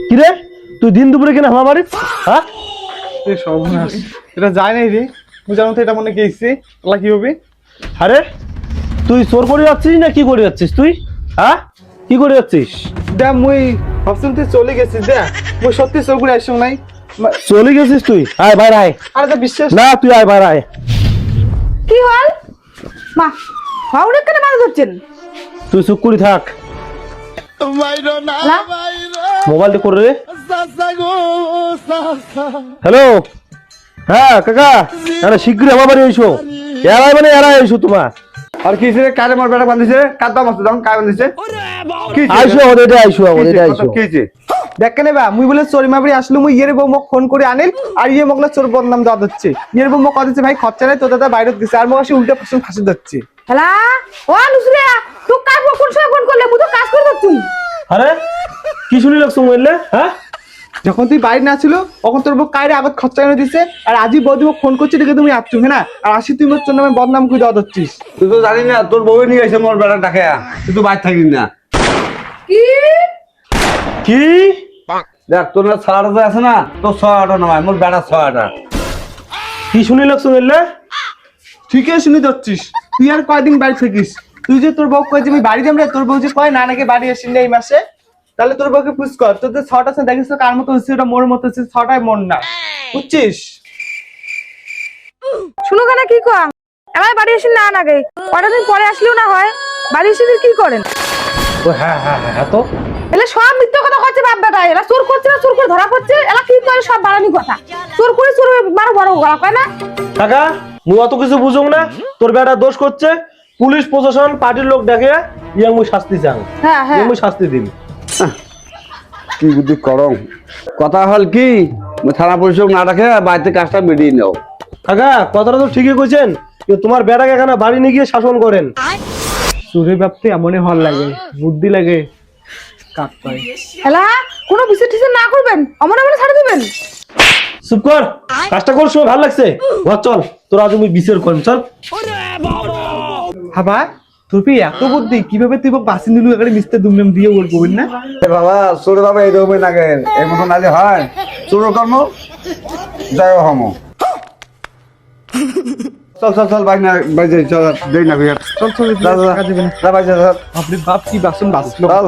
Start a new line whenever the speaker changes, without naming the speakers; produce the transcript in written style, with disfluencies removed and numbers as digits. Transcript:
কিরে তুই দিন দুপুরে কেন আমার বাড়ি? হ্যাঁ
সর্বনাশ, এটা যায় নাই রে। তুই জানো তো এটা মনে গেছি আল্লাহ কি হবে।
আরে তুই চোর করে যাচ্ছিস না কি করে যাচ্ছিস তুই? হ্যাঁ কি করে যাচ্ছিস?
দেখ মুই ভাবছিলাম তুই চলে গেছিস। দেখ মুই সত্যি চোর করে আসছো নাই।
চলে গেছিস তুই? আয় বাইরে আয়।
আরে তো বিশ্বাস
না তুই আয় বাইরে আয়।
কি হল মা হাওড়ে কেন মারা ধরছেন?
তুই চুপ করে থাক। মোবাইলটা করে রে। হ্যালো, হ্যাঁ কাকা, আরে শীঘ্রই আমার বাড়ি এসো। এরাই মানে এরাই এসো তোমার।
আর কি রে, কারে মার বেটা বাঁধিছে, কার দাম আছে তখন কার বাঁধিছে?
আইসো আমাদের এটা আইসো আমাদের এটা আইসো।
কি হইছে? দেখ কেন বা মুই বলে চোর মাবরি আসলো, মুই ইয়ের বউ মোক ফোন করে আনিল আর ইয়ে মগলা চোর বদনাম দেওয়া হচ্ছে। ইয়ের বউ মোক দিচ্ছে ভাই খরচা নাই, তো দাদা বাইরে গেছে আর মোক আসে উল্টা প্রশ্ন ফাঁসি দিচ্ছে।
হ্যালা ও নুসরিয়া তুই কার কোন সময় ফোন করলে? মুই তো কাজ করে যাচ্ছি।
আরে কি শুনি লাগছো মোবাইলে? হ্যাঁ
যখন তুই বাইরে না ছিল তখন তোর বউ কায়রে আবার খরচা এনে দিছে আর আজই বৌদি মোক ফোন করছে দেখে তুমি আসছো হ্যাঁ না, আর আসি তুই মোর জন্য বদনাম করে দেওয়া হচ্ছিস।
তুই তো জানি না তোর বউ নিয়ে এসে মোর বেড়া ডাকে, তুই তো বাইরে থাকিস না।
কি
কি
দেখ তোর না ছাড়াটা আছে না, তোর ছয়াটা নয়, মোর বেড়া ছয়াটা।
কি শুনি লাগছো মোবাইলে?
ঠিকই শুনি যাচ্ছিস। তুই আর কয়দিন বাড়ি থাকিস? তুই যে তোর বউ কয় যে আমি বাড়ি যাম রে, তোর বউ যে কয় না নাকি বাড়ি আসিনি এই মাসে, তাহলে তোর বউকে পুষ কর। তোর যে ছটা আছে দেখিস তো কার মতো হচ্ছে, ওটা মোর মতো হচ্ছে, ছটায় মন না, বুঝছিস?
শুনো কেন কি কম আমার বাড়ি এসে না নাগে কটা দিন পরে আসলেও না হয়। বাড়ি এসে কি করেন?
ও হ্যাঁ হ্যাঁ হ্যাঁ তো
এলা সব মিথ্যা কথা কচ্ছে বাপ বেটা। এলা চোর করছে না, চোর করে ধরা পড়ছে। এলা কি করে সব বাড়ানি কথা? চোর করে চোর বড় বড় গলা কয় না।
কাকা মুই অত কিছু বুঝো না, তোর বেটা দোষ করছে, পুলিশ প্রশাসন পার্টির লোক দেখে ইয়াং মুই শাস্তি চান।
হ্যাঁ হ্যাঁ
মুই শাস্তি দিন।
কি বুদ্ধি করং, কথা হল কি থানা পুলিশ না ডাকে বাড়িতে কাজটা মিটিয়ে নাও।
কাকা কথাটা তো ঠিকই কইছেন, কিন্তু তোমার বেটাকে এখানে বাড়ি নিয়ে গিয়ে শাসন করেন।
চোরের ব্যাপারে এমনই হল লাগে, বুদ্ধি লাগে কাক পায়।
এলা কোনো বিচার টিচার না করবেন, অমন অমন ছাড়ে দিবেন।
চুপ কর, কাজটা করছো ভালো লাগছে। ঘর চল, তোরা তুমি বিচার করেন চল।
হাবা তোর পি এত বুদ্ধি, কিভাবে তুই বাসি নিলু এখানে মিস্টার দুমনাম দিয়ে ওর বলবেন না?
বাবা চোর বাবা এই রকমের নাগে এর মতো নালে হয়। চোর কর্ম জয় হম। চল চল চল, বাইক না বাইরে চল, দেই না
চল চল,
দাদা
কাজে না।
বাইরে চল।
আপনি বাপ কি বাসন বাসলো।
চল